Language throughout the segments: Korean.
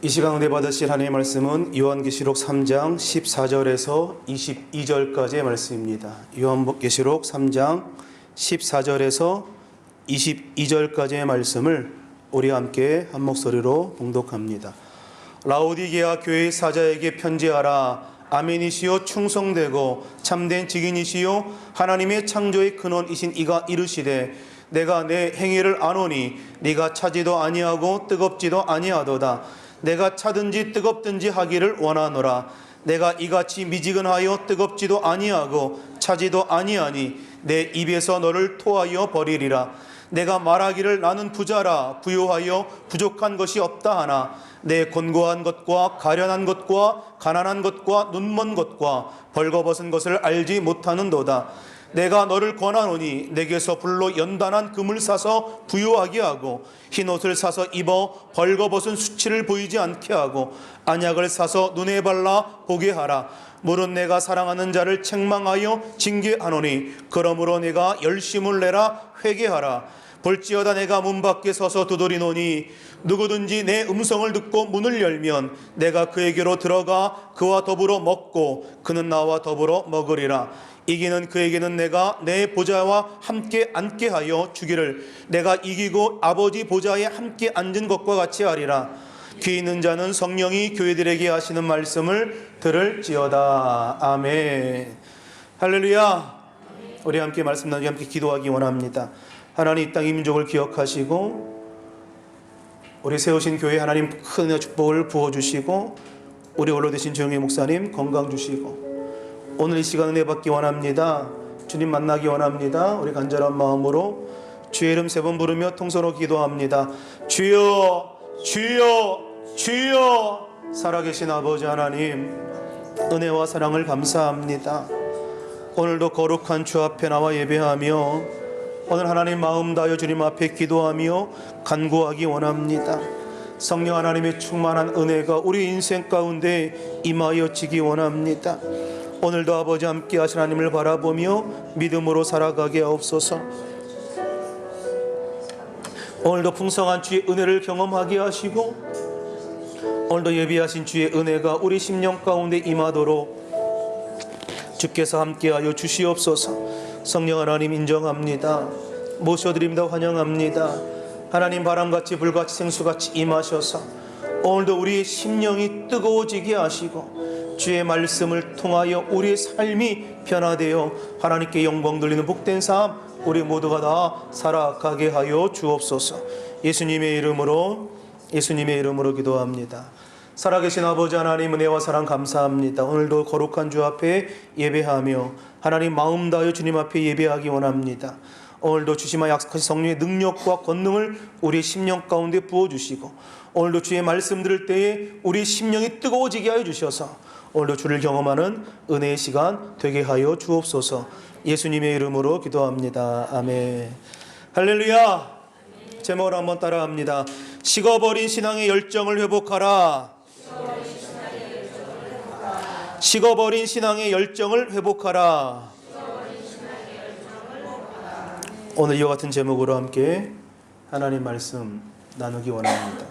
이 시간 은혜 받으실 하나님의 말씀은 요한계시록 3장 14절에서 22절까지의 말씀입니다. 요한계시록 3장 14절에서 22절까지의 말씀을 우리 함께 한 목소리로 봉독합니다. 라오디게아 교회의 사자에게 편지하라. 아멘이시요 충성되고 참된 증인이시요 하나님의 창조의 근원이신 이가 이르시되 내가 내 행위를 아노니 네가 차지도 아니하고 뜨겁지도 아니하도다. 내가 차든지 뜨겁든지 하기를 원하노라. 내가 이같이 미지근하여 뜨겁지도 아니하고 차지도 아니하니 내 입에서 너를 토하여 버리리라. 내가 말하기를 나는 부자라 부요하여 부족한 것이 없다 하나 내 곤고한 것과 가련한 것과 가난한 것과 눈먼 것과 벌거벗은 것을 알지 못하는도다. 내가 너를 권하노니 내게서 불로 연단한 금을 사서 부요하게 하고 흰옷을 사서 입어 벌거벗은 수치를 보이지 않게 하고 안약을 사서 눈에 발라 보게 하라. 물은 내가 사랑하는 자를 책망하여 징계하노니 그러므로 내가 열심을 내라 회개하라. 볼지어다 내가 문 밖에 서서 두드리노니 누구든지 내 음성을 듣고 문을 열면 내가 그에게로 들어가 그와 더불어 먹고 그는 나와 더불어 먹으리라. 이기는 그에게는 내가 내 보좌와 함께 앉게 하여 주기를 내가 이기고 아버지 보좌에 함께 앉은 것과 같이 하리라. 귀 있는 자는 성령이 교회들에게 하시는 말씀을 들을지어다. 아멘. 할렐루야. 우리 함께 말씀 나누기 함께 기도하기 원합니다. 하나님 이 땅 이 민족을 기억하시고 우리 세우신 교회 하나님 큰 축복을 부어주시고 우리 원로 되신 조영희 목사님 건강 주시고 오늘 이 시간 은혜 받기 원합니다. 주님 만나기 원합니다. 우리 간절한 마음으로 주의 이름 3번 부르며 통성으로 기도합니다. 주여 주여 주여. 살아계신 아버지 하나님 은혜와 사랑을 감사합니다. 오늘도 거룩한 주 앞에 나와 예배하며 오늘 하나님 마음 다하여 주님 앞에 기도하며 간구하기 원합니다. 성령 하나님의 충만한 은혜가 우리 인생 가운데 임하여지기 원합니다. 오늘도 아버지 함께 하신 하나님을 바라보며 믿음으로 살아가게 하옵소서. 오늘도 풍성한 주의 은혜를 경험하게 하시고 오늘도 예비하신 주의 은혜가 우리 심령 가운데 임하도록 주께서 함께하여 주시옵소서. 성령 하나님 인정합니다. 모셔드립니다. 환영합니다. 하나님 바람같이 불같이 생수같이 임하셔서 오늘도 우리의 심령이 뜨거워지게 하시고 주의 말씀을 통하여 우리의 삶이 변화되어 하나님께 영광 돌리는 복된 삶 우리 모두가 다 살아가게 하여 주옵소서. 예수님의 이름으로 기도합니다. 살아계신 아버지 하나님 은혜와 사랑 감사합니다. 오늘도 거룩한 주 앞에 예배하며 하나님 마음 다하여 주님 앞에 예배하기 원합니다. 오늘도 주시마 약속하신 성령의 능력과 권능을 우리 심령 가운데 부어주시고 오늘도 주의 말씀 들을 때에 우리 심령이 뜨거워지게 하여 주셔서 오늘도 주를 경험하는 은혜의 시간 되게 하여 주옵소서. 예수님의 이름으로 기도합니다. 아멘. 할렐루야. 제목을 한번 따라합니다. 식어버린 신앙의 열정을 회복하라. 식어버린 신앙의 열정을 회복하라. 오늘 이와 같은 제목으로 함께 하나님 말씀 나누기 원합니다.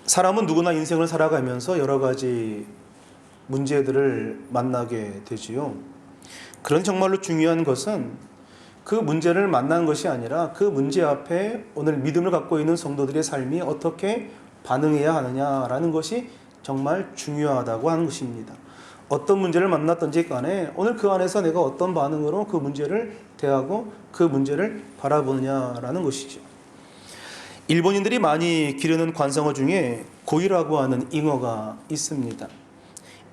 사람은 누구나 인생을 살아가면서 여러 가지 문제들을 만나게 되지요. 그런 정말로 중요한 것은 그 문제를 만나는 것이 아니라 그 문제 앞에 오늘 믿음을 갖고 있는 성도들의 삶이 어떻게 반응해야 하느냐라는 것이 정말 중요하다고 하는 것입니다. 어떤 문제를 만났든지 간에 오늘 그 안에서 내가 어떤 반응으로 그 문제를 대하고 그 문제를 바라보느냐라는 것이죠. 일본인들이 많이 기르는 관상어 중에 고이라고 하는 잉어가 있습니다.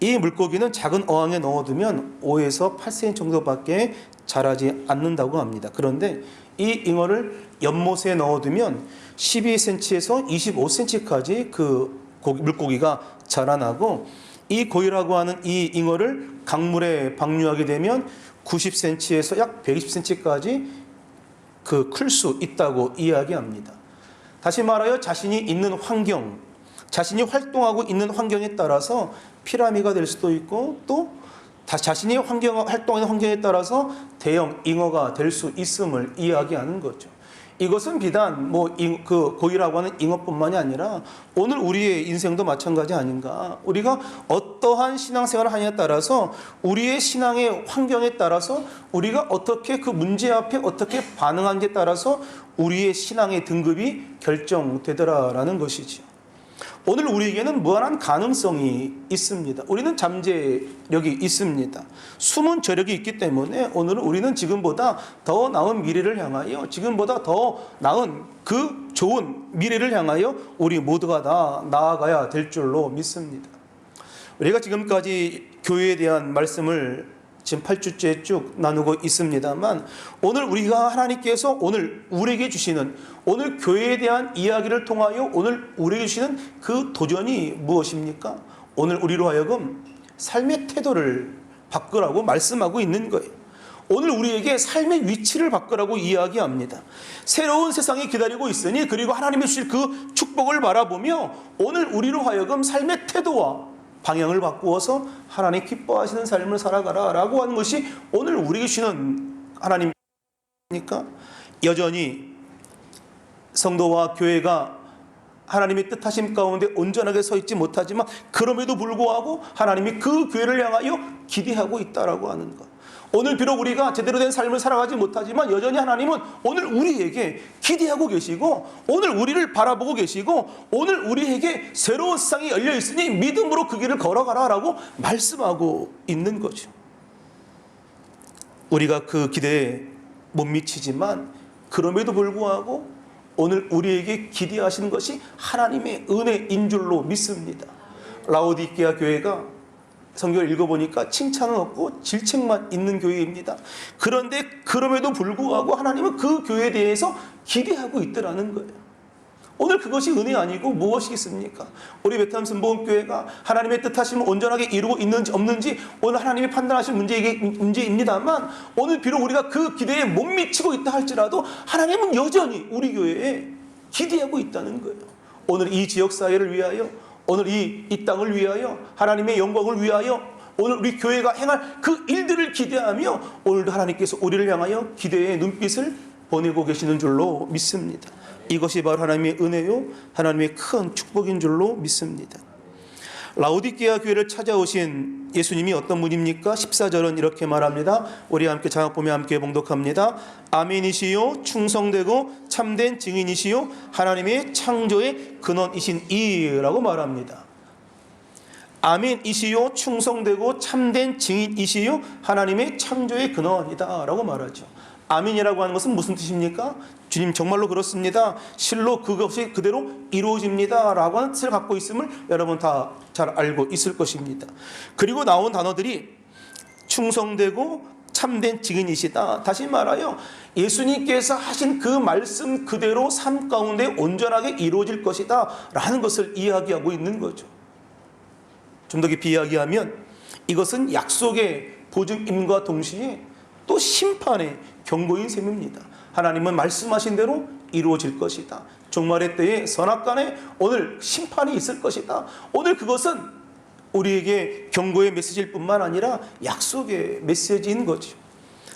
이 물고기는 작은 어항에 넣어두면 5에서 8cm 정도밖에 자라지 않는다고 합니다. 그런데 이 잉어를 연못에 넣어두면 12cm에서 25cm까지 그 물고기가 자라나고 이 고이라고 하는 이 잉어를 강물에 방류하게 되면 90cm에서 약 120cm까지 클 수 있다고 이야기합니다. 다시 말하여 자신이 있는 환경, 자신이 활동하고 있는 환경에 따라서 피라미가 될 수도 있고 또 자신이 활동하는 환경에 따라서 대형 잉어가 될 수 있음을 이야기하는 거죠. 이것은 비단 그 고의라고 하는 잉어뿐만이 아니라 오늘 우리의 인생도 마찬가지 아닌가. 우리가 어떠한 신앙생활을 하느냐에 따라서 우리의 신앙의 환경에 따라서 우리가 어떻게 그 문제 앞에 어떻게 반응하는지에 따라서 우리의 신앙의 등급이 결정되더라라는 것이죠. 오늘 우리에게는 무한한 가능성이 있습니다. 우리는 잠재력이 있습니다. 숨은 저력이 있기 때문에 오늘은 우리는 지금보다 더 나은 미래를 향하여, 지금보다 더 나은 그 좋은 미래를 향하여 우리 모두가 다 나아가야 될 줄로 믿습니다. 우리가 지금까지 교회에 대한 말씀을 지금 8주째 쭉 나누고 있습니다만, 오늘 우리가 하나님께서 오늘 우리에게 주시는, 오늘 교회에 대한 이야기를 통하여 오늘 우리에게 주시는 그 도전이 무엇입니까? 오늘 우리로 하여금 삶의 태도를 바꾸라고 말씀하고 있는 거예요. 오늘 우리에게 삶의 위치를 바꾸라고 이야기합니다. 새로운 세상이 기다리고 있으니, 그리고 하나님이 주실 그 축복을 바라보며 오늘 우리로 하여금 삶의 태도와 방향을 바꾸어서 하나님 기뻐하시는 삶을 살아가라 라고 하는 것이 오늘 우리에게 주시는 하나님이니까, 여전히 성도와 교회가 하나님의 뜻하심 가운데 온전하게 서 있지 못하지만 그럼에도 불구하고 하나님이 그 교회를 향하여 기대하고 있다라고 하는 것. 오늘 비록 우리가 제대로 된 삶을 살아가지 못하지만 여전히 하나님은 오늘 우리에게 기대하고 계시고, 오늘 우리를 바라보고 계시고, 오늘 우리에게 새로운 세상이 열려 있으니 믿음으로 그 길을 걸어가라 라고 말씀하고 있는 거죠. 우리가 그 기대에 못 미치지만 그럼에도 불구하고 오늘 우리에게 기대하시는 것이 하나님의 은혜인 줄로 믿습니다. 라오디게아 교회가 성경을 읽어보니까 칭찬은 없고 질책만 있는 교회입니다. 그런데 그럼에도 불구하고 하나님은 그 교회에 대해서 기대하고 있더라는 거예요. 오늘 그것이 은혜 아니고 무엇이겠습니까? 우리 베트남 순복음교회가 하나님의 뜻하심을 온전하게 이루고 있는지 없는지 오늘 하나님이 판단하실 문제입니다만, 오늘 비록 우리가 그 기대에 못 미치고 있다 할지라도 하나님은 여전히 우리 교회에 기대하고 있다는 거예요. 오늘 이 지역사회를 위하여, 오늘 이 땅을 위하여, 하나님의 영광을 위하여 오늘 우리 교회가 행할 그 일들을 기대하며 오늘도 하나님께서 우리를 향하여 기대의 눈빛을 보내고 계시는 줄로 믿습니다. 이것이 바로 하나님의 은혜요, 하나님의 큰 축복인 줄로 믿습니다. 라오디게아 교회를 찾아오신 예수님이 어떤 분입니까? 14절은 이렇게 말합니다. 우리 함께 장학보며 함께 봉독합니다. 아멘이시요 충성되고 참된 증인이시요 하나님의 창조의 근원이신 이라고 말합니다. 아멘이시요 충성되고 참된 증인이시요 하나님의 창조의 근원이다 라고 말하죠. 아멘이라고 하는 것은 무슨 뜻입니까? 주님 정말로 그렇습니다. 실로 그것이 그대로 이루어집니다 라고 하는 뜻을 갖고 있음을 여러분 다 잘 알고 있을 것입니다. 그리고 나온 단어들이 충성되고 참된 증인이시다. 다시 말하여 예수님께서 하신 그 말씀 그대로 삶 가운데 온전하게 이루어질 것이다 라는 것을 이야기하고 있는 거죠. 좀 더 깊이 이야기하면 이것은 약속의 보증임과 동시에 또 심판의 경고인 셈입니다. 하나님은 말씀하신 대로 이루어질 것이다. 종말의 때에 선악간에 오늘 심판이 있을 것이다. 오늘 그것은 우리에게 경고의 메시지일 뿐만 아니라 약속의 메시지인 거죠.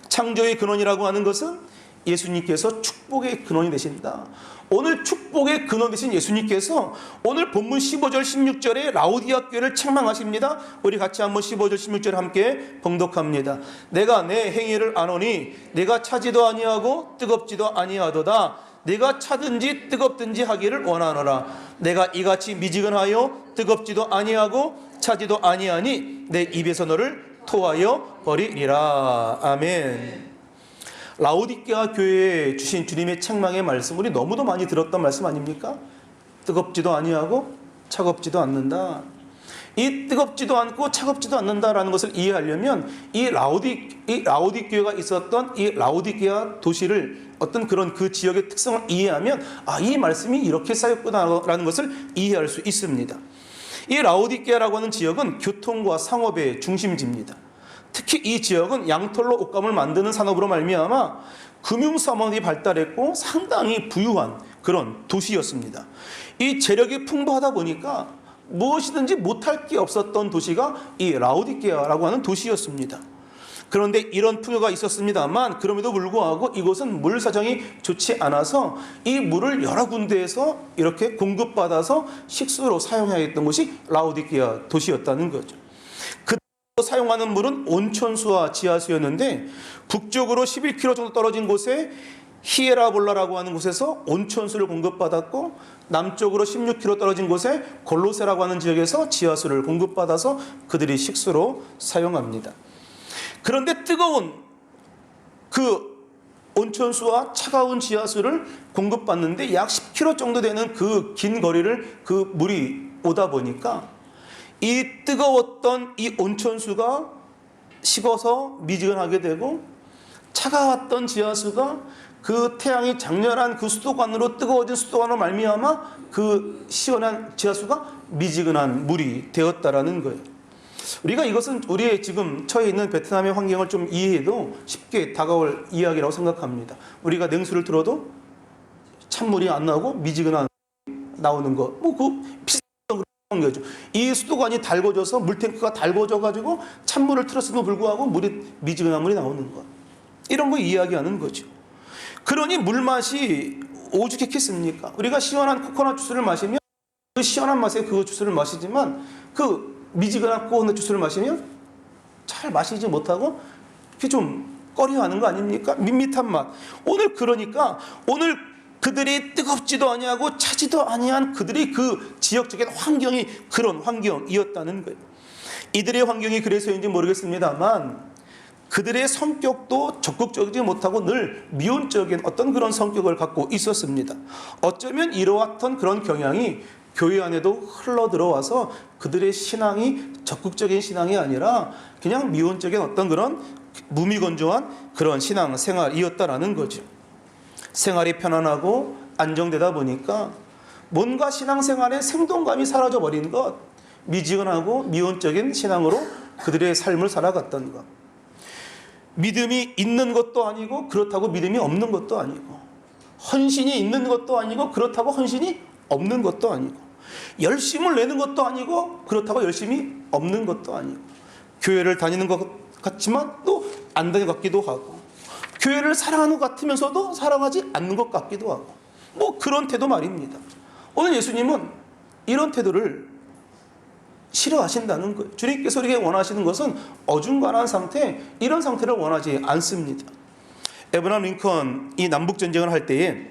창조의 근원이라고 하는 것은 예수님께서 축복의 근원이 되신다. 오늘 축복의 근원 되신 예수님께서 오늘 본문 15절 16절에 라오디게아 교회를 책망하십니다. 우리 같이 한번 15절 16절 함께 봉독합니다. 내가 내 행위를 아노니 내가 차지도 아니하고 뜨겁지도 아니하도다. 내가 차든지 뜨겁든지 하기를 원하노라. 내가 이같이 미지근하여 뜨겁지도 아니하고 차지도 아니하니 내 입에서 너를 토하여 버리리라. 아멘. 라오디게아 교회에 주신 주님의 책망의 말씀, 우리 너무도 많이 들었던 말씀 아닙니까? 뜨겁지도 아니하고 차갑지도 않는다. 이 뜨겁지도 않고 차갑지도 않는다라는 것을 이해하려면 이 라오디게아가 있었던 이 라오디게아 도시를 어떤 그런 그 지역의 특성을 이해하면 이 말씀이 이렇게 쌓였구나라는 것을 이해할 수 있습니다. 이 라오디게아라고 하는 지역은 교통과 상업의 중심지입니다. 특히 이 지역은 양털로 옷감을 만드는 산업으로 말미암아 금융산업이 발달했고 상당히 부유한 그런 도시였습니다. 이 재력이 풍부하다 보니까 무엇이든지 못할 게 없었던 도시가 이 라오디게아라고 하는 도시였습니다. 그런데 이런 풍요가 있었습니다만 그럼에도 불구하고 이곳은 물 사정이 좋지 않아서 이 물을 여러 군데에서 이렇게 공급받아서 식수로 사용해야 했던 곳이 라오디게아 도시였다는 거죠. 그 사용하는 물은 온천수와 지하수였는데 북쪽으로 11km 정도 떨어진 곳에 히에라볼라라고 하는 곳에서 온천수를 공급받았고 남쪽으로 16km 떨어진 곳에 골로세라고 하는 지역에서 지하수를 공급받아서 그들이 식수로 사용합니다. 그런데 뜨거운 그 온천수와 차가운 지하수를 공급받는데 약 10km 정도 되는 그 긴 거리를 그 물이 오다 보니까 이 뜨거웠던 이 온천수가 식어서 미지근하게 되고 차가웠던 지하수가 그 태양이 장렬한 그 수도관으로 뜨거워진 수도관으로 말미암아 그 시원한 지하수가 미지근한 물이 되었다라는 거예요. 우리가 이것은 우리의 지금 처해 있는 베트남의 환경을 좀 이해해도 쉽게 다가올 이야기라고 생각합니다. 우리가 냉수를 틀어도 찬물이 안 나오고 미지근한 나오는 거, 그 비슷한 그런 거죠. 이 수도관이 달궈져서 물탱크가 달궈져 가지고 찬물을 틀었음에도 불구하고 물이 미지근한 물이 나오는 것, 이런 거 이야기하는 거죠. 그러니 물맛이 오죽했겠습니까? 우리가 시원한 코코넛 주스를 마시면 그 시원한 맛에 그 주스를 마시지만 그 미지근한 코코넛 주스를 마시면 잘 마시지 못하고 이렇게 좀 꺼려하는 거 아닙니까? 밋밋한 맛. 오늘 그러니까 오늘 그들이 뜨겁지도 아니하고 차지도 아니한 그들이 그 지역적인 환경이 그런 환경이었다는 거예요. 이들의 환경이 그래서인지 모르겠습니다만 그들의 성격도 적극적이지 못하고 늘 미온적인 어떤 그런 성격을 갖고 있었습니다. 어쩌면 이러했던 그런 경향이 교회 안에도 흘러 들어와서 그들의 신앙이 적극적인 신앙이 아니라 그냥 미온적인 어떤 그런 무미건조한 그런 신앙 생활이었다라는 거죠. 생활이 편안하고 안정되다 보니까 뭔가 신앙생활에 생동감이 사라져 버린 것, 미지근하고 미온적인 신앙으로 그들의 삶을 살아갔던 것. 믿음이 있는 것도 아니고 그렇다고 믿음이 없는 것도 아니고, 헌신이 있는 것도 아니고 그렇다고 헌신이 없는 것도 아니고, 열심을 내는 것도 아니고 그렇다고 열심이 없는 것도 아니고, 교회를 다니는 것 같지만 또 안 다니는 것 같기도 하고, 교회를 사랑하는 것 같으면서도 사랑하지 않는 것 같기도 하고, 뭐 그런 태도 말입니다. 오늘 예수님은 이런 태도를 싫어하신다는 거예요. 주님께서 우리에게 원하시는 것은 어중간한 상태, 이런 상태를 원하지 않습니다. 에브라함 링컨이 남북전쟁을 할 때에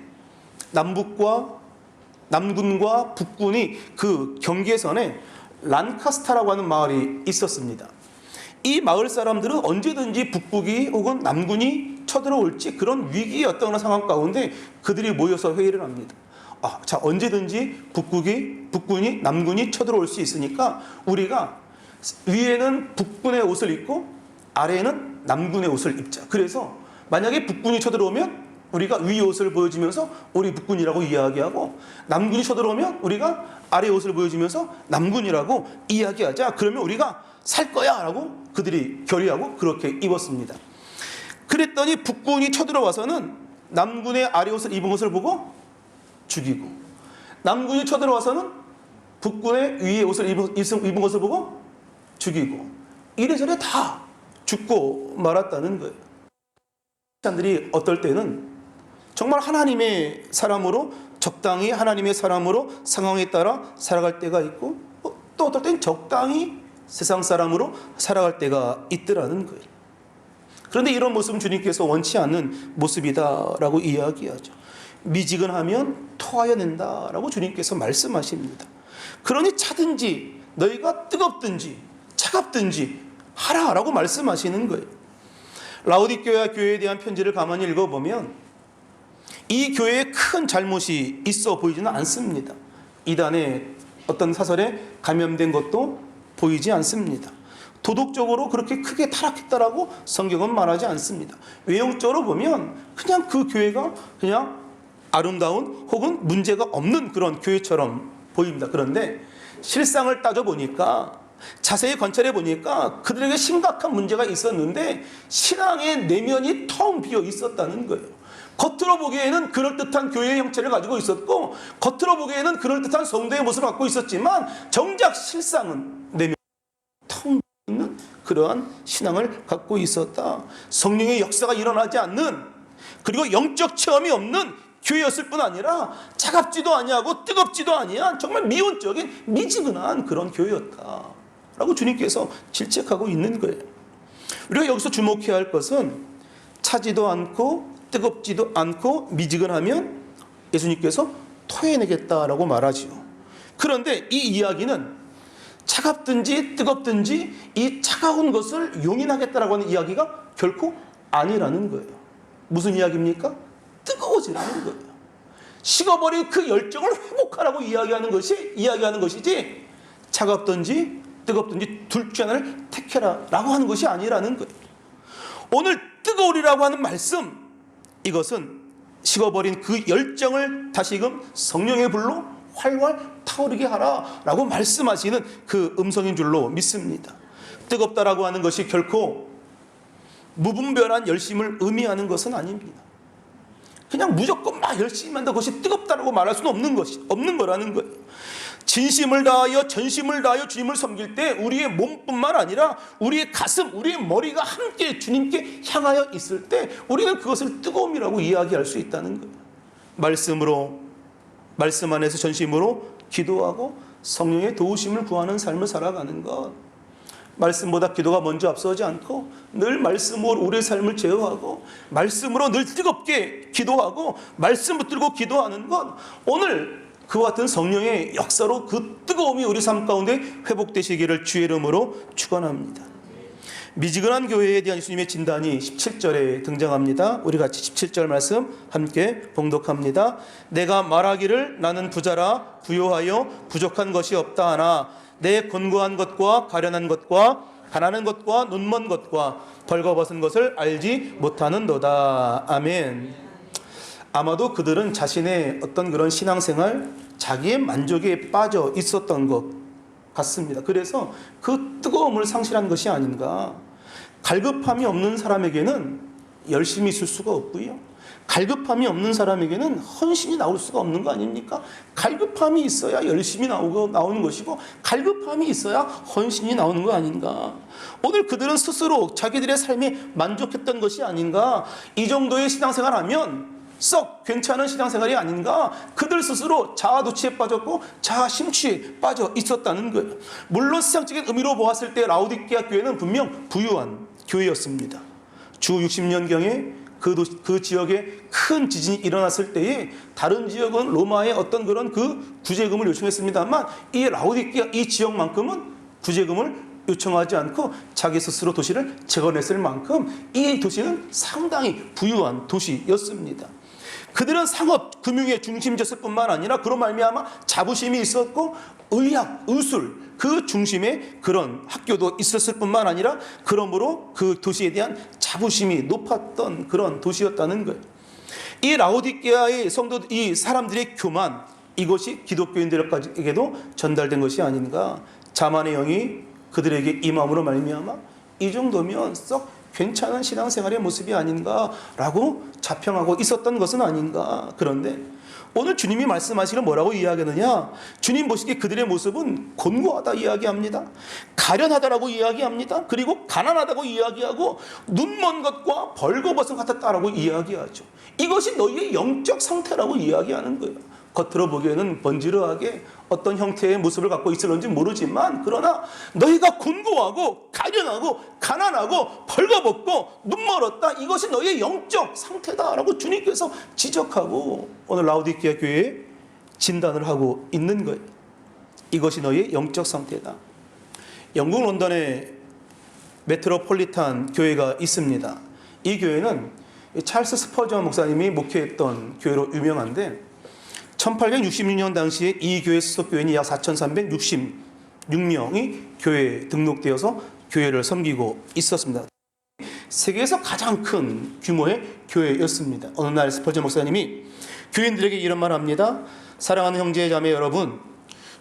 남군과 북군이 그 경계선에 란카스타라고 하는 마을이 있었습니다. 이 마을 사람들은 언제든지 북북이 혹은 남군이 쳐들어올지 그런 위기의 어떤 상황 가운데 그들이 모여서 회의를 합니다. 자, 언제든지 북군이 남군이 쳐들어올 수 있으니까 우리가 위에는 북군의 옷을 입고 아래에는 남군의 옷을 입자. 그래서 만약에 북군이 쳐들어오면 우리가 위 옷을 보여주면서 우리 북군이라고 이야기하고, 남군이 쳐들어오면 우리가 아래 옷을 보여주면서 남군이라고 이야기하자. 그러면 우리가 살 거야 라고 그들이 결의하고 그렇게 입었습니다. 그랬더니 북군이 쳐들어와서는 남군의 아래 옷을 입은 것을 보고 죽이고, 남군이 쳐들어와서는 북군의 위에 옷을 입은 것을 보고 죽이고, 이래저래 다 죽고 말았다는 거예요. 크리스찬들이 어떨 때는 정말 하나님의 사람으로, 적당히 하나님의 사람으로 상황에 따라 살아갈 때가 있고, 또 어떨 때는 적당히 세상 사람으로 살아갈 때가 있더라는 거예요. 그런데 이런 모습은 주님께서 원치 않는 모습이다라고 이야기하죠. 미지근하면 토하여 낸다라고 주님께서 말씀하십니다. 그러니 차든지 너희가 뜨겁든지 차갑든지 하라라고 말씀하시는 거예요. 라오디게아 교회에 대한 편지를 가만히 읽어보면 이 교회에 큰 잘못이 있어 보이지는 않습니다. 이단의 어떤 사설에 감염된 것도 보이지 않습니다. 도덕적으로 그렇게 크게 타락했다라고 성경은 말하지 않습니다. 외형적으로 보면 그냥 그 교회가 그냥 아름다운 혹은 문제가 없는 그런 교회처럼 보입니다. 그런데 실상을 따져보니까, 자세히 관찰해 보니까 그들에게 심각한 문제가 있었는데 신앙의 내면이 텅 비어 있었다는 거예요. 겉으로 보기에는 그럴듯한 교회의 형체를 가지고 있었고, 겉으로 보기에는 그럴듯한 성도의 모습을 갖고 있었지만 정작 실상은 내면 텅 비어 있는 그러한 신앙을 갖고 있었다. 성령의 역사가 일어나지 않는, 그리고 영적 체험이 없는 교회였을 뿐 아니라 차갑지도 아니하고 뜨겁지도 아니한 정말 미온적인 미지근한 그런 교회였다라고 주님께서 질책하고 있는 거예요. 우리가 여기서 주목해야 할 것은 차지도 않고 뜨겁지도 않고 미지근하면 예수님께서 토해내겠다라고 말하지요. 그런데 이 이야기는 차갑든지 뜨겁든지 이 차가운 것을 용인하겠다라고 하는 이야기가 결코 아니라는 거예요. 무슨 이야기입니까? 뜨거워지라는 거예요. 식어버린 그 열정을 회복하라고 이야기하는 것이지 차갑든지 뜨겁든지 둘 중 하나를 택해라 라고 하는 것이 아니라는 거예요. 오늘 뜨거우리라고 하는 말씀, 이것은 식어버린 그 열정을 다시금 성령의 불로 활활 타오르게 하라라고 말씀하시는 그 음성인 줄로 믿습니다. 뜨겁다라고 하는 것이 결코 무분별한 열심을 의미하는 것은 아닙니다. 그냥 무조건 막 열심히 한다 것이 뜨겁다라고 말할 수는 없는 거라는 거예요. 진심을 다하여 전심을 다하여 주님을 섬길 때 우리의 몸뿐만 아니라 우리의 가슴, 우리의 머리가 함께 주님께 향하여 있을 때 우리는 그것을 뜨거움이라고 이야기할 수 있다는 거예요. 말씀 안에서 전심으로 기도하고 성령의 도우심을 구하는 삶을 살아가는 것, 말씀보다 기도가 먼저 앞서지 않고 늘 말씀으로 우리의 삶을 제어하고 말씀으로 늘 뜨겁게 기도하고 말씀 붙들고 기도하는 것, 오늘 그와 같은 성령의 역사로 그 뜨거움이 우리 삶 가운데 회복되시기를 주의 이름으로 축원합니다. 미지근한 교회에 대한 예수님의 진단이 17절에 등장합니다. 우리 같이 17절 말씀 함께 봉독합니다. 내가 말하기를 나는 부자라 부요하여 부족한 것이 없다 하나 내 곤고한 것과 가련한 것과 가난한 것과 눈먼 것과 벌거벗은 것을 알지 못하는도다. 아멘. 아마도 그들은 자신의 어떤 그런 신앙생활, 자기의 만족에 빠져 있었던 것 같습니다. 그래서 그 뜨거움을 상실한 것이 아닌가. 갈급함이 없는 사람에게는 열심히 있을 수가 없고요. 갈급함이 없는 사람에게는 헌신이 나올 수가 없는 거 아닙니까? 갈급함이 있어야 열심히 나오는 것이고 갈급함이 있어야 헌신이 나오는 거 아닌가? 오늘 그들은 스스로 자기들의 삶에 만족했던 것이 아닌가? 이 정도의 신앙생활하면 썩 괜찮은 신앙생활이 아닌가? 그들 스스로 자아도취에 빠졌고 자아심취에 빠져 있었다는 거예요. 물론 세상적인 의미로 보았을 때 라오디게아 교회는 분명 부유한 교회였습니다. 주 60년경에 그 지역에 큰 지진이 일어났을 때에 다른 지역은 로마의 어떤 그런 그 구제금을 요청했습니다만 이 라오디게아 이 지역만큼은 구제금을 요청하지 않고 자기 스스로 도시를 재건했을 만큼 이 도시는 상당히 부유한 도시였습니다. 그들은 상업, 금융의 중심지였을 뿐만 아니라 그로 말미암아 자부심이 있었고 의학, 의술 그 중심에 그런 학교도 있었을 뿐만 아니라 그러므로 그 도시에 대한 자부심이 높았던 그런 도시였다는 거예요. 이 라오디게아의 성도, 이 사람들의 교만, 이것이 기독교인들에게도 전달된 것이 아닌가. 자만의 영이 그들에게 임함으로 말미암아 이 정도면 썩 괜찮은 신앙생활의 모습이 아닌가라고 자평하고 있었던 것은 아닌가. 그런데 오늘 주님이 말씀하시기를 뭐라고 이야기하느냐. 주님 보시기에 그들의 모습은 곤고하다 이야기합니다. 가련하다라고 이야기합니다. 그리고 가난하다고 이야기하고 눈먼 것과 벌거벗은 같았다라고 이야기하죠. 이것이 너희의 영적 상태라고 이야기하는 거예요. 겉으로 보기에는 번지르하게 어떤 형태의 모습을 갖고 있을런지 모르지만 그러나 너희가 곤고하고 가련하고 가난하고 벌거벗고 눈멀었다. 이것이 너희의 영적 상태다라고 주님께서 지적하고 오늘 라오디게아 교회에 진단을 하고 있는 거예요. 이것이 너희의 영적 상태다. 영국 런던에 메트로폴리탄 교회가 있습니다. 이 교회는 찰스 스퍼전 목사님이 목회했던 교회로 유명한데 1866년 당시에 이 교회 소속교인이 약 4,366명이 교회에 등록되어서 교회를 섬기고 있었습니다. 세계에서 가장 큰 규모의 교회였습니다. 어느 날 스퍼전 목사님이 교인들에게 이런 말을 합니다. 사랑하는 형제 자매 여러분,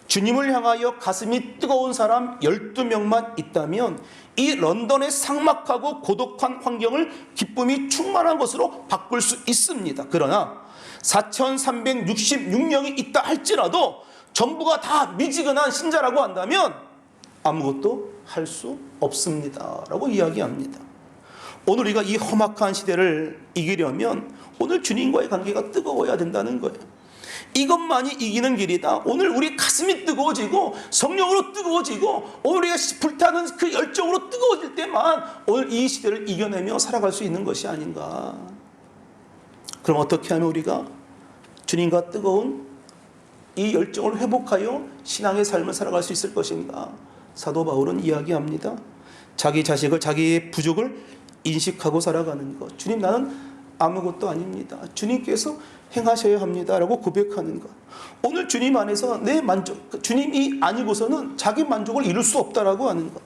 주님을 향하여 가슴이 뜨거운 사람 12명만 있다면 이 런던의 삭막하고 고독한 환경을 기쁨이 충만한 것으로 바꿀 수 있습니다. 그러나 4,366명이 있다 할지라도 전부가 다 미지근한 신자라고 한다면 아무것도 할 수 없습니다 라고 이야기합니다. 오늘 우리가 이 험악한 시대를 이기려면 오늘 주님과의 관계가 뜨거워야 된다는 거예요. 이것만이 이기는 길이다. 오늘 우리 가슴이 뜨거워지고 성령으로 뜨거워지고 오늘 우리가 불타는 그 열정으로 뜨거워질 때만 오늘 이 시대를 이겨내며 살아갈 수 있는 것이 아닌가. 그럼 어떻게 하면 우리가 주님과 뜨거운 이 열정을 회복하여 신앙의 삶을 살아갈 수 있을 것인가. 사도 바울은 이야기합니다. 자기 자식을, 자기의 부족을 인식하고 살아가는 것. 주님, 나는 아무것도 아닙니다. 주님께서 행하셔야 합니다 라고 고백하는 것. 오늘 주님 안에서 내 만족, 주님이 아니고서는 자기 만족을 이룰 수 없다라고 하는 것.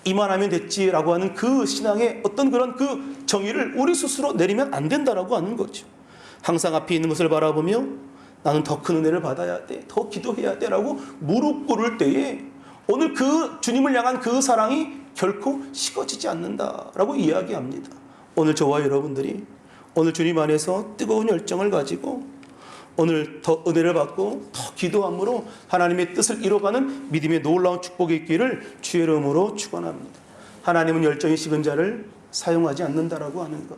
이만하면 됐지라고 하는 그 신앙의 어떤 그런 그 정의를 우리 스스로 내리면 안 된다라고 하는 거죠. 항상 앞에 있는 것을 바라보며 나는 더 큰 은혜를 받아야 돼, 더 기도해야 돼 라고 무릎 꿇을 때에 오늘 그 주님을 향한 그 사랑이 결코 식어지지 않는다라고 이야기합니다. 오늘 저와 여러분들이 오늘 주님 안에서 뜨거운 열정을 가지고 오늘 더 은혜를 받고 더 기도함으로 하나님의 뜻을 이뤄가는 믿음의 놀라운 축복이 있기를 주의 이름으로 축원합니다. 하나님은 열정이 식은 자를 사용하지 않는다라고 하는 것.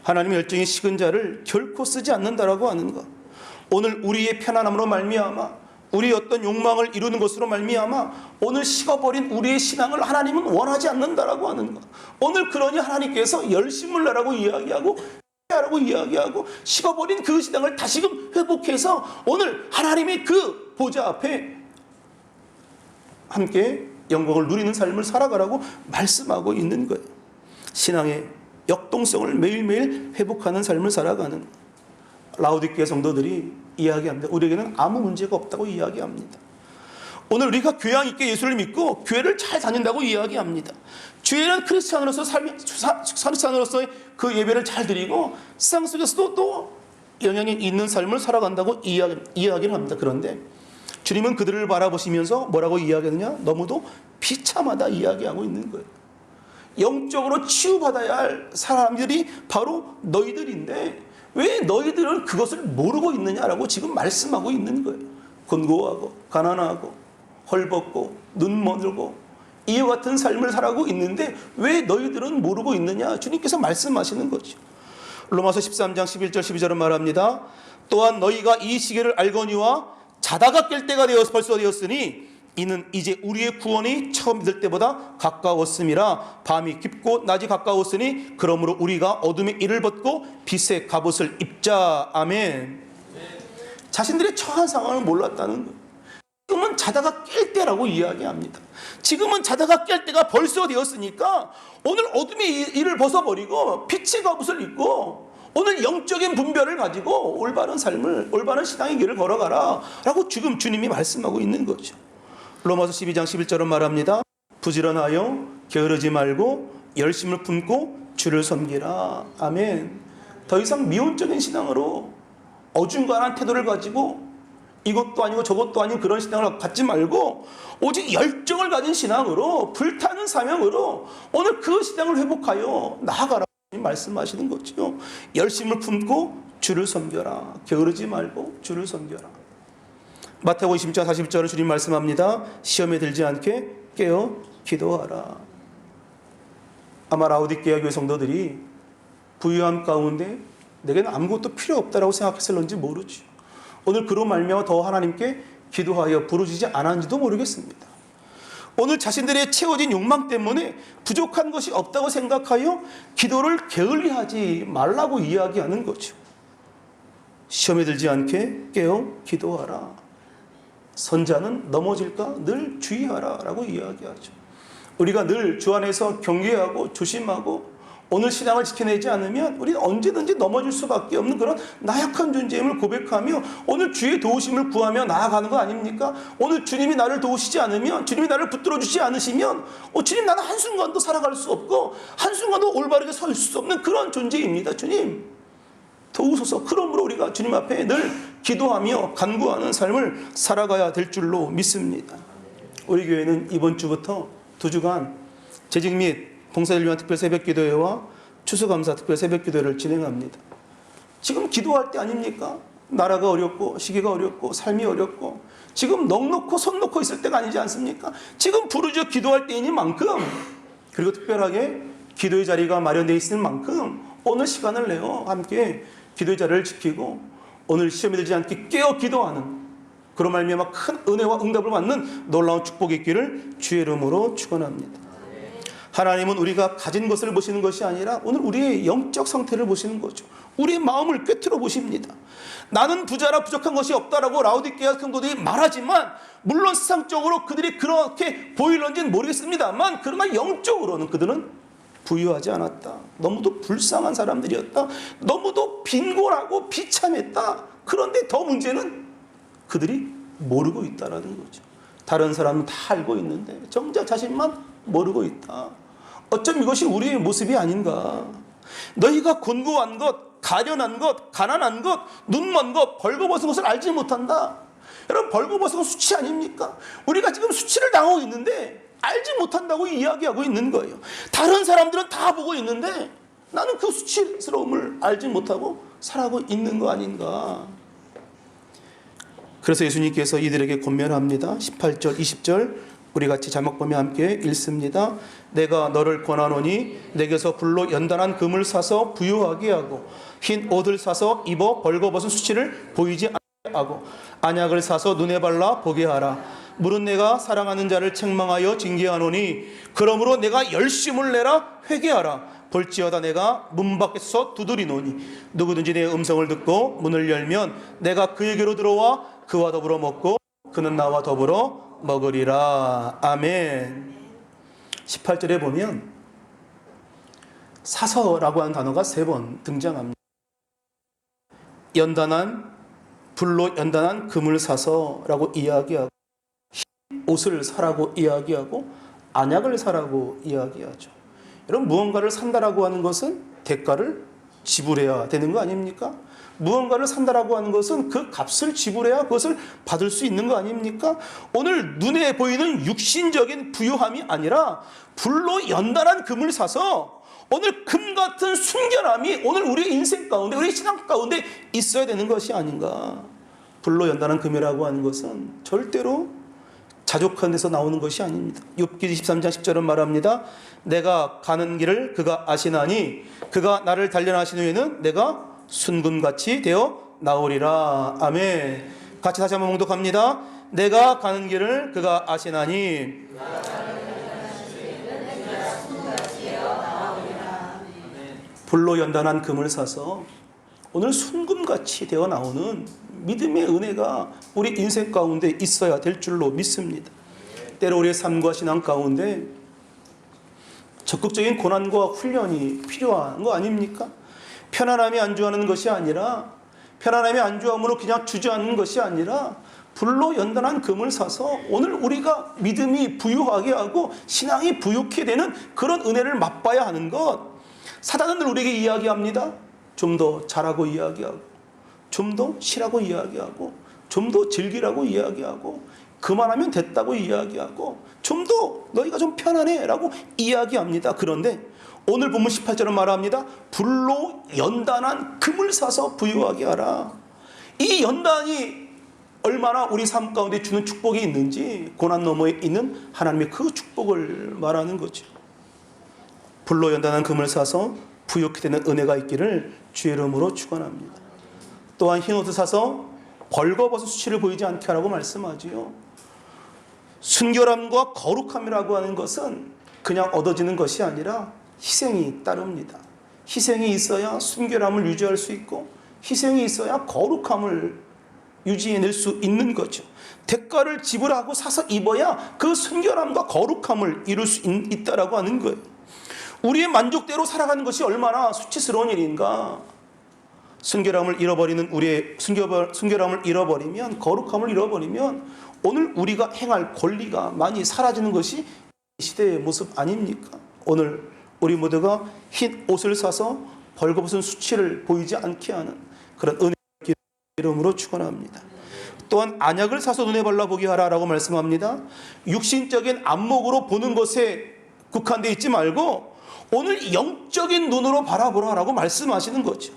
하나님은 열정이 식은 자를 결코 쓰지 않는다라고 하는 것. 오늘 우리의 편안함으로 말미암아 우리의 어떤 욕망을 이루는 것으로 말미암아 오늘 식어버린 우리의 신앙을 하나님은 원하지 않는다라고 하는 것. 오늘 그러니 하나님께서 열심을 내라고 이야기하고 하라고 이야기하고 식어버린 그 신앙을 다시금 회복해서 오늘 하나님의 그 보좌 앞에 함께 영광을 누리는 삶을 살아가라고 말씀하고 있는 거예요. 신앙의 역동성을 매일매일 회복하는 삶을 살아가는 것. 라오디게아 성도들이 이야기합니다. 우리에게는 아무 문제가 없다고 이야기합니다. 오늘 우리가 교양 있게 예수를 믿고 교회를 잘 다닌다고 이야기합니다. 교회는 크리스찬으로서의 그 예배를 잘 드리고 세상 속에서도 또 영향이 있는 삶을 살아간다고 이야기를 합니다. 그런데 주님은 그들을 바라보시면서 뭐라고 이야기하느냐? 너무도 비참하다 이야기하고 있는 거예요. 영적으로 치유받아야 할 사람들이 바로 너희들인데 왜 너희들은 그것을 모르고 있느냐라고 지금 말씀하고 있는 거예요. 곤고하고 가난하고 헐벗고 눈 멀고 이와 같은 삶을 살아가고 있는데 왜 너희들은 모르고 있느냐? 주님께서 말씀하시는 거죠. 로마서 13장 11절 12절은 말합니다. 또한 너희가 이 시계를 알거니와 자다가 깰 때가 벌써 되었으니 이는 이제 우리의 구원이 처음 믿을 때보다 가까웠음이라. 밤이 깊고 낮이 가까웠으니 그러므로 우리가 어둠의 일을 벗고 빛의 갑옷을 입자. 아멘. 자신들의 처한 상황을 몰랐다는 거예요. 지금은 자다가 깰 때라고 이야기합니다. 지금은 자다가 깰 때가 벌써 되었으니까 오늘 어둠의 일을 벗어버리고 빛의 갑옷을 입고 오늘 영적인 분별을 가지고 올바른 삶을, 올바른 신앙의 길을 걸어가라 라고 지금 주님이 말씀하고 있는 거죠. 로마서 12장 11절은 말합니다. 부지런하여 게으르지 말고 열심을 품고 주를 섬기라. 아멘. 더 이상 미온적인 신앙으로 어중간한 태도를 가지고 이것도 아니고 저것도 아닌 그런 신앙을 갖지 말고 오직 열정을 가진 신앙으로 불타는 사명으로 오늘 그 신앙을 회복하여 나아가라 말씀하시는 거죠. 열심을 품고 주를 섬겨라. 게으르지 말고 주를 섬겨라. 마태복음 20장 40절은 주님 말씀합니다. 시험에 들지 않게 깨어 기도하라. 아마 라오디게아 교회 성도들이 부유함 가운데 내게는 아무것도 필요 없다라고 생각했을런지 모르죠. 오늘 그로 말미암아 더 하나님께 기도하여 부르짖지 않았는지도 모르겠습니다. 오늘 자신들의 채워진 욕망 때문에 부족한 것이 없다고 생각하여 기도를 게을리하지 말라고 이야기하는 거죠. 시험에 들지 않게 깨어 기도하라. 선자는 넘어질까 늘 주의하라 라고 이야기하죠. 우리가 늘 주 안에서 경계하고 조심하고 오늘 신앙을 지켜내지 않으면 우리는 언제든지 넘어질 수밖에 없는 그런 나약한 존재임을 고백하며 오늘 주의 도우심을 구하며 나아가는 거 아닙니까? 오늘 주님이 나를 도우시지 않으면, 주님이 나를 붙들어 주지 않으시면 주님, 나는 한순간도 살아갈 수 없고 한순간도 올바르게 설 수 없는 그런 존재입니다. 주님 도우소서. 그러므로 우리가 주님 앞에 늘 기도하며 간구하는 삶을 살아가야 될 줄로 믿습니다. 우리 교회는 이번 주부터 2주간 재직 및 봉사를 위한 특별 새벽기도회와 추수감사 특별 새벽기도회를 진행합니다. 지금 기도할 때 아닙니까? 나라가 어렵고 시기가 어렵고 삶이 어렵고 지금 넋 놓고 손 놓고 있을 때가 아니지 않습니까? 지금 부르짖어 기도할 때이니만큼, 그리고 특별하게 기도의 자리가 마련되어 있을 만큼 오늘 시간을 내어 함께 기도의 자리를 지키고 오늘 시험에 들지 않게 깨어 기도하는, 그런 말미암아 큰 은혜와 응답을 받는 놀라운 축복이 있기를 주의 이름으로 축원합니다. 하나님은 우리가 가진 것을 보시는 것이 아니라 오늘 우리의 영적 상태를 보시는 거죠. 우리의 마음을 꿰뚫어 보십니다. 나는 부자라 부족한 것이 없다라고 라오디게아 성도들이 말하지만, 물론 세상적으로 그들이 그렇게 보일런지는 모르겠습니다만, 그러나 영적으로는 그들은 부유하지 않았다. 너무도 불쌍한 사람들이었다. 너무도 빈곤하고 비참했다. 그런데 더 문제는 그들이 모르고 있다라는 거죠. 다른 사람은 다 알고 있는데 정작 자신만 모르고 있다. 어쩜 이것이 우리의 모습이 아닌가. 너희가 곤고한 것, 가련한 것, 가난한 것, 눈먼 것, 벌거벗은 것을 알지 못한다. 여러분, 벌거벗은 건 수치 아닙니까? 우리가 지금 수치를 당하고 있는데 알지 못한다고 이야기하고 있는 거예요. 다른 사람들은 다 보고 있는데 나는 그 수치스러움을 알지 못하고 살아가고 있는 거 아닌가. 그래서 예수님께서 이들에게 권면합니다. 18절, 20절 우리 같이 자막 보며 함께 읽습니다. 내가 너를 권하노니 내게서 불로 연단한 금을 사서 부유하게 하고 흰 옷을 사서 입어 벌거벗은 수치를 보이지 않게 하고 안약을 사서 눈에 발라 보게 하라. 물은 내가 사랑하는 자를 책망하여 징계하노니 그러므로 내가 열심을 내라 회개하라. 볼지어다 내가 문 밖에서 두드리노니 누구든지 내 음성을 듣고 문을 열면 내가 그에게로 들어와 그와 더불어 먹고 그는 나와 더불어 먹으리라. 아멘. 18절에 보면 사서라고 하는 단어가 3번 등장합니다. 연단한, 불로 연단한 금을 사서라고 이야기하고, 옷을 사라고 이야기하고, 안약을 사라고 이야기하죠. 여러분, 무언가를 산다라고 하는 것은 대가를 지불해야 되는 거 아닙니까? 무언가를 산다라고 하는 것은 그 값을 지불해야 그것을 받을 수 있는 거 아닙니까? 오늘 눈에 보이는 육신적인 부유함이 아니라 불로 연단한 금을 사서 오늘 금 같은 순결함이 오늘 우리의 인생 가운데, 우리의 신앙 가운데 있어야 되는 것이 아닌가. 불로 연단한 금이라고 하는 것은 절대로 자족한 데서 나오는 것이 아닙니다. 욥기 23장 10절은 말합니다. 내가 가는 길을 그가 아시나니 그가 나를 단련하신 후에는 내가 순금같이 되어 나오리라. 아멘. 같이 다시 한번 봉독합니다. 내가 가는 길을 그가 아시나니 불로 연단한 금을 사서 오늘 순금같이 되어 나오는 믿음의 은혜가 우리 인생 가운데 있어야 될 줄로 믿습니다. 때로 우리의 삶과 신앙 가운데 적극적인 고난과 훈련이 필요한 거 아닙니까? 편안함이 안주하는 것이 아니라, 편안함이 안주함으로 그냥 주저앉는 것이 아니라 불로 연단한 금을 사서 오늘 우리가 믿음이 부유하게 하고 신앙이 부유케 되는 그런 은혜를 맛봐야 하는 것. 사단은 늘 우리에게 이야기합니다. 좀 더 잘하고 이야기하고, 좀 더 쉬라고 이야기하고, 좀 더 즐기라고 이야기하고, 그만하면 됐다고 이야기하고, 좀 더 너희가 좀 편안해 라고 이야기합니다. 그런데 오늘 본문 18절은 말합니다. 불로 연단한 금을 사서 부유하게 하라. 이 연단이 얼마나 우리 삶 가운데 주는 축복이 있는지, 고난 너머에 있는 하나님의 그 축복을 말하는 거죠. 불로 연단한 금을 사서 부유케 되는 은혜가 있기를 주의 이름으로 축원합니다. 또한 흰 옷을 사서 벌거벗은 수치를 보이지 않게 하라고 말씀하지요. 순결함과 거룩함이라고 하는 것은 그냥 얻어지는 것이 아니라 희생이 따릅니다. 희생이 있어야 순결함을 유지할 수 있고, 희생이 있어야 거룩함을 유지해낼 수 있는 거죠. 대가를 지불하고 사서 입어야 그 순결함과 거룩함을 이룰 수 있다라고 하는 거예요. 우리의 만족대로 살아가는 것이 얼마나 수치스러운 일인가. 순결함을 잃어버리는 우리의 순결함을 잃어버리면, 거룩함을 잃어버리면 오늘 우리가 행할 권리가 많이 사라지는 것이 시대의 모습 아닙니까? 오늘 우리 모두가 흰 옷을 사서 벌거벗은 수치를 보이지 않게 하는 그런 은혜의 이름으로 축원합니다. 또한 안약을 사서 눈에 발라보게 하라라고 말씀합니다. 육신적인 안목으로 보는 것에 국한되어 있지 말고 오늘 영적인 눈으로 바라보라라고 말씀하시는 거죠.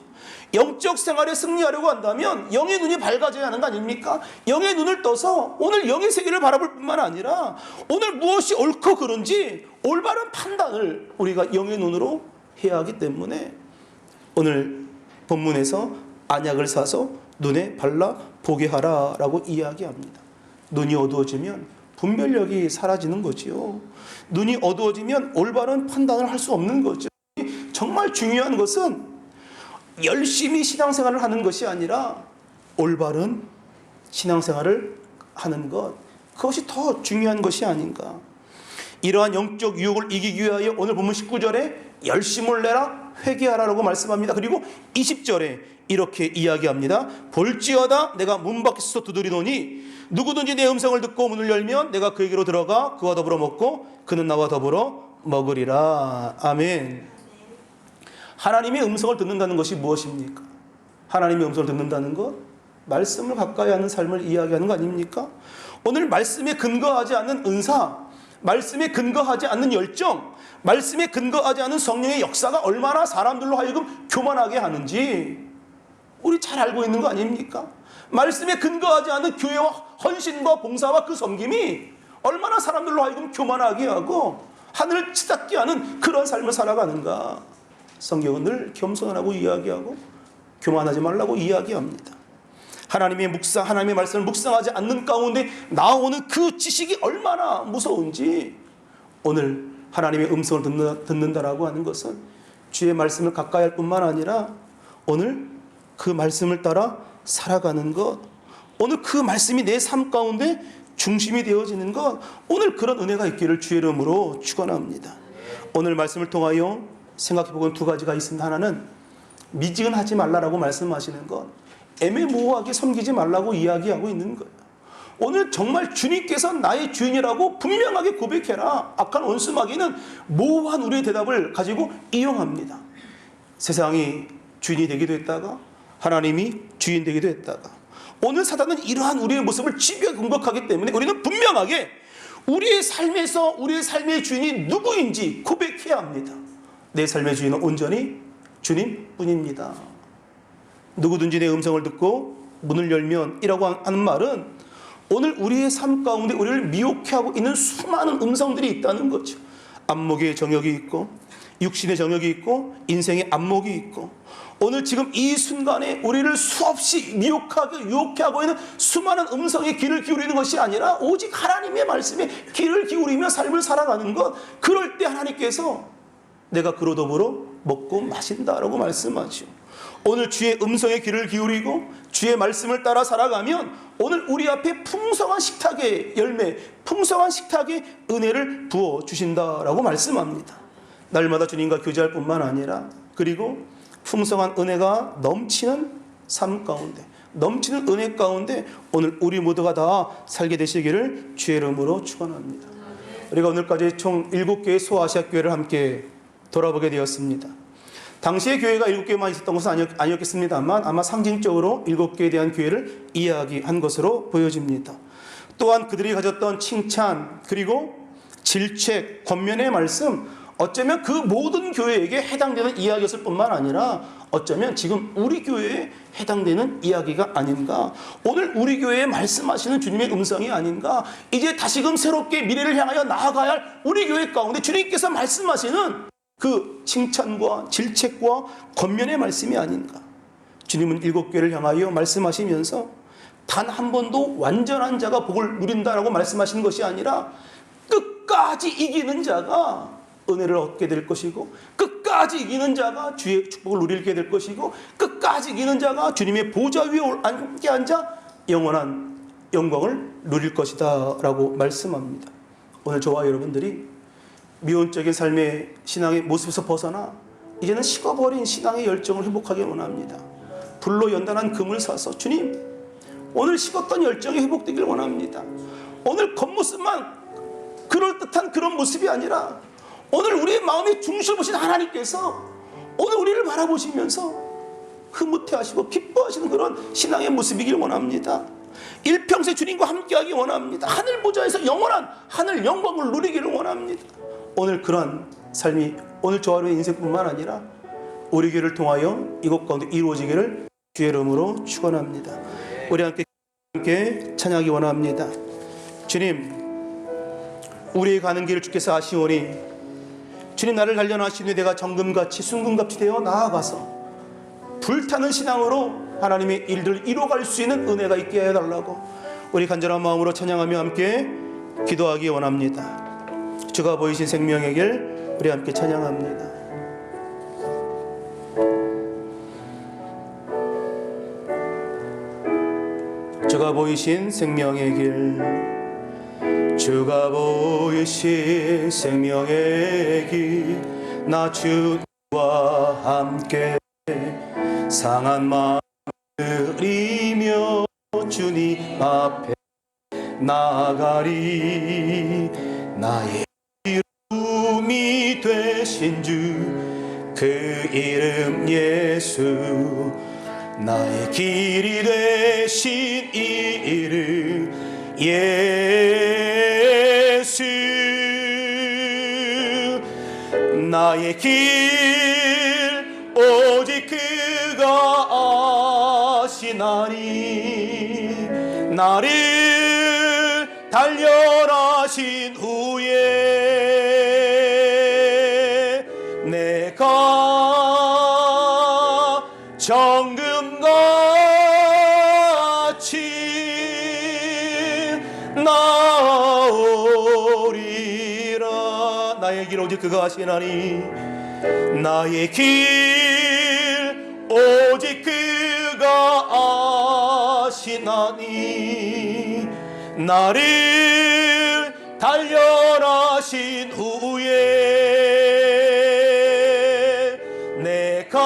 영적 생활에 승리하려고 한다면 영의 눈이 밝아져야 하는 거 아닙니까? 영의 눈을 떠서 오늘 영의 세계를 바라볼 뿐만 아니라 오늘 무엇이 옳고 그른지 올바른 판단을 우리가 영의 눈으로 해야 하기 때문에 오늘 본문에서 안약을 사서 눈에 발라 보게 하라라고 이야기합니다. 눈이 어두워지면 분별력이 사라지는 거지요. 눈이 어두워지면 올바른 판단을 할 수 없는 거죠. 정말 중요한 것은 열심히 신앙생활을 하는 것이 아니라 올바른 신앙생활을 하는 것, 그것이 더 중요한 것이 아닌가. 이러한 영적 유혹을 이기기 위하여 오늘 본문 19절에 열심을 내라 회개하라라고 말씀합니다. 그리고 20절에 이렇게 이야기합니다. 볼지어다 내가 문 밖에서 두드리노니 누구든지 내 음성을 듣고 문을 열면 내가 그에게로 들어가 그와 더불어 먹고 그는 나와 더불어 먹으리라. 아멘. 하나님의 음성을 듣는다는 것이 무엇입니까? 하나님의 음성을 듣는다는 것, 말씀을 가까이 하는 삶을 이야기하는 거 아닙니까? 오늘 말씀에 근거하지 않는 은사, 말씀에 근거하지 않는 열정, 말씀에 근거하지 않은 성령의 역사가 얼마나 사람들로 하여금 교만하게 하는지 우리 잘 알고 있는 거 아닙니까? 말씀에 근거하지 않는 교회와 헌신과 봉사와 그 섬김이 얼마나 사람들로 하여금 교만하게 하고 하늘을 치닫게 하는 그런 삶을 살아가는가. 성경은 늘 겸손하라고 이야기하고 교만하지 말라고 이야기합니다. 하나님의 묵상, 하나님의 말씀을 묵상하지 않는 가운데 나오는 그 지식이 얼마나 무서운지 오늘 하나님의 음성을 듣는다라고 하는 것은 주의 말씀을 가까이 할 뿐만 아니라 오늘 그 말씀을 따라 살아가는 것, 오늘 그 말씀이 내 삶 가운데 중심이 되어지는 것, 오늘 그런 은혜가 있기를 주의 이름으로 축원합니다. 오늘 말씀을 통하여 생각해보건 두 가지가 있습니다. 하나는 미지근하지 말라라고 말씀하시는 것, 애매모호하게 섬기지 말라고 이야기하고 있는 거예요. 오늘 정말 주님께서 나의 주인이라고 분명하게 고백해라. 악한 원수 마귀는 모호한 우리의 대답을 가지고 이용합니다. 세상이 주인이 되기도 했다가 하나님이 주인 되기도 했다가 오늘 사단은 이러한 우리의 모습을 집요하게 공격하기 때문에 우리는 분명하게 우리의 삶에서 우리의 삶의 주인이 누구인지 고백해야 합니다. 내 삶의 주인은 온전히 주님뿐입니다. 누구든지 내 음성을 듣고 문을 열면 이라고 하는 말은 오늘 우리의 삶 가운데 우리를 미혹해하고 있는 수많은 음성들이 있다는 거죠. 안목의 정욕이 있고 육신의 정욕이 있고 인생의 안목이 있고 오늘 지금 이 순간에 우리를 수없이 미혹하게 유혹하고 있는 수많은 음성에 귀를 기울이는 것이 아니라 오직 하나님의 말씀에 귀를 기울이며 삶을 살아가는 것, 그럴 때 하나님께서 내가 그로 더불어 먹고 마신다라고 말씀하죠. 오늘 주의 음성에 귀를 기울이고 주의 말씀을 따라 살아가면 오늘 우리 앞에 풍성한 식탁의 열매, 풍성한 식탁의 은혜를 부어주신다라고 말씀합니다. 날마다 주님과 교제할 뿐만 아니라 그리고 풍성한 은혜가 넘치는 삶 가운데, 넘치는 은혜 가운데 오늘 우리 모두가 다 살게 되시기를 주의 이름으로 축원합니다. 우리가 오늘까지 총 7개의 소아시아 교회를 함께 돌아보게 되었습니다. 당시의 교회가 7개만 있었던 것은 아니었겠습니다만 아마 상징적으로 7개에 대한 교회를 이야기한 것으로 보여집니다. 또한 그들이 가졌던 칭찬 그리고 질책, 권면의 말씀, 어쩌면 그 모든 교회에게 해당되는 이야기였을 뿐만 아니라 어쩌면 지금 우리 교회에 해당되는 이야기가 아닌가, 오늘 우리 교회에 말씀하시는 주님의 음성이 아닌가, 이제 다시금 새롭게 미래를 향하여 나아가야 할 우리 교회 가운데 주님께서 말씀하시는 그 칭찬과 질책과 권면의 말씀이 아닌가. 주님은 7교회를 향하여 말씀하시면서 단 한 번도 완전한 자가 복을 누린다라고 말씀하시는 것이 아니라 끝까지 이기는 자가 은혜를 얻게 될 것이고 끝까지 이기는 자가 주의 축복을 누리게 될 것이고 끝까지 이기는 자가 주님의 보좌 위에 앉게 앉아 영원한 영광을 누릴 것이다 라고 말씀합니다. 오늘 저와 여러분들이 미온적인 삶의 신앙의 모습에서 벗어나 이제는 식어버린 신앙의 열정을 회복하기 원합니다. 불로 연단한 금을 사서 주님, 오늘 식었던 열정이 회복되길 원합니다. 오늘 겉모습만 그럴듯한 그런 모습이 아니라 오늘 우리의 마음의 중심을 보신 하나님께서 오늘 우리를 바라보시면서 흐뭇해하시고 기뻐하시는 그런 신앙의 모습이길 원합니다. 일평생 주님과 함께하기 원합니다. 하늘 보좌에서 영원한 하늘 영광을 누리기를 원합니다. 오늘 그러한 삶이 오늘 저와 여러분의 인생뿐만 아니라 우리 교회를 통하여 이곳 가운데 이루어지기를 주의 이름으로 축원합니다. 우리 함께 찬양하기 원합니다. 주님, 우리의 가는 길을 주께서 아시오니 주님, 나를 단련하시니 내가 정금같이 순금같이 되어 나아가서 불타는 신앙으로 하나님의 일들을 이루어갈 수 있는 은혜가 있게 해달라고 우리 간절한 마음으로 찬양하며 함께 기도하기 원합니다. 주가 보이신 생명의 길, 우리 함께 찬양합니다. 주가 보이신 생명의 길, 주가 보이신 생명의 길, 나 주와 함께 상한 마음 들이며 주님 앞에 나아가리. 나의 이름이 되신 주, 그 이름 예수, 나의 길이 되신 이 이름 예수, 나의 길 오직 그가 아시나니. 나를 단련하신 후에 내가 정금같이 나오리라. 나의 길 오직 그가 아시나니. 나의 길 오직 그가 아시나니. 나를 단련하신 후에 내가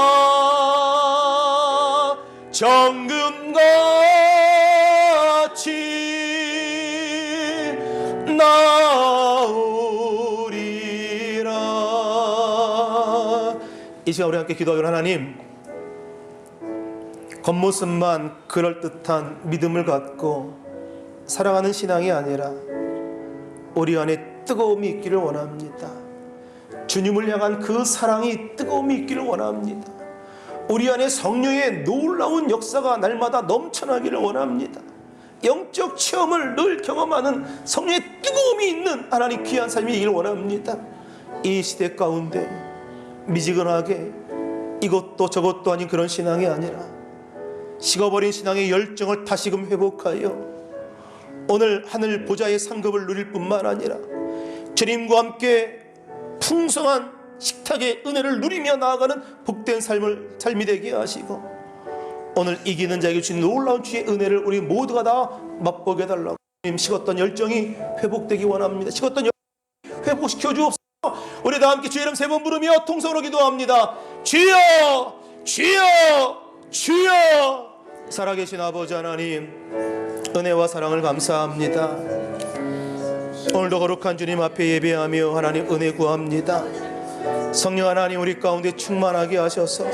정금같이 나오리라. 이 시간 우리 함께 기도하기로 하나님, 겉모습만 그럴듯한 믿음을 갖고 사랑하는 신앙이 아니라 우리 안에 뜨거움이 있기를 원합니다. 주님을 향한 그 사랑이 뜨거움이 있기를 원합니다. 우리 안에 성령의 놀라운 역사가 날마다 넘쳐나기를 원합니다. 영적 체험을 늘 경험하는 성령의 뜨거움이 있는 하나님 귀한 삶이 되기를 원합니다. 이 시대 가운데 미지근하게 이것도 저것도 아닌 그런 신앙이 아니라 식어버린 신앙의 열정을 다시금 회복하여 오늘 하늘 보좌의 상급을 누릴 뿐만 아니라 주님과 함께 풍성한 식탁의 은혜를 누리며 나아가는 복된 삶이 되게 하시고, 오늘 이기는 자에게 주신 놀라운 주의 은혜를 우리 모두가 다 맛보게 해달라고. 주님, 식었던 열정이 회복되기 원합니다. 식었던 열정이 회복시켜 주옵소서. 우리 다 함께 주의 이름 세 번 부르며 통성으로 기도합니다. 주여, 주여, 주여. 살아계신 아버지 하나님, 은혜와 사랑을 감사합니다. 오늘도 거룩한 주님 앞에 예배하며 하나님 은혜 구합니다. 성령 하나님, 우리 가운데 충만하게 하셔서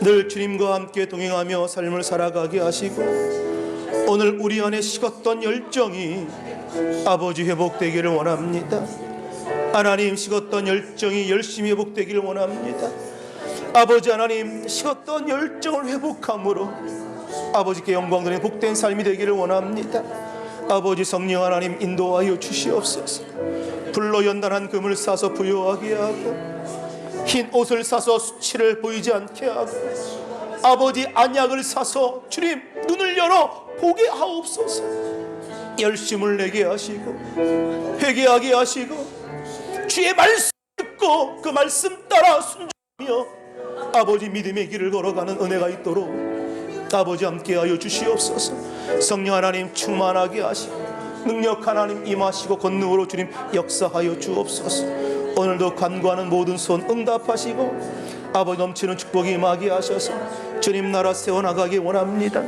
늘 주님과 함께 동행하며 삶을 살아가게 하시고, 오늘 우리 안에 식었던 열정이 아버지 회복되기를 원합니다. 하나님, 식었던 열정이 열심히 회복되기를 원합니다. 아버지 하나님, 식었던 열정을 회복함으로 아버지께 영광 드리는 복된 삶이 되기를 원합니다. 아버지 성령 하나님, 인도하여 주시옵소서. 불로 연단한 금을 싸서 부요하게 하고, 흰 옷을 싸서 수치를 보이지 않게 하고, 아버지 안약을 싸서 주님 눈을 열어 보게 하옵소서. 열심을 내게 하시고 회개하게 하시고 주의 말씀 듣고 그 말씀 따라 순종하며 아버지 믿음의 길을 걸어가는 은혜가 있도록 아버지 함께하여 주시옵소서. 성령 하나님 충만하게 하시고 능력 하나님 임하시고 권능으로 주님 역사하여 주옵소서. 오늘도 간구하는 모든 손 응답하시고 아버지 넘치는 축복이 임하게 하셔서 주님 나라 세워나가기 원합니다.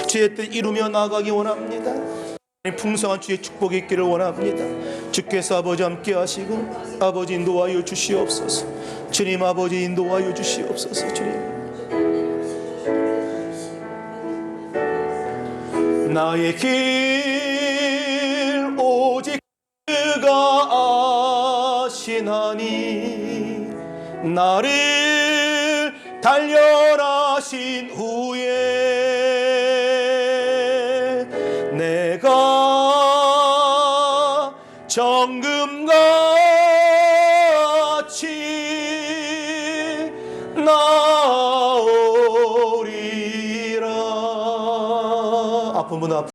주의 뜻 이루며 나가기 원합니다. 풍성한 주의 축복이 있기를 원합니다. 주께서 아버지 함께 하시고 아버지 인도하여 주시옵소서. 주님 아버지 인도하여 주시옵소서. 주님 나의 길 오직 그가 아시나니 나를 단련하신 후에 내가 정금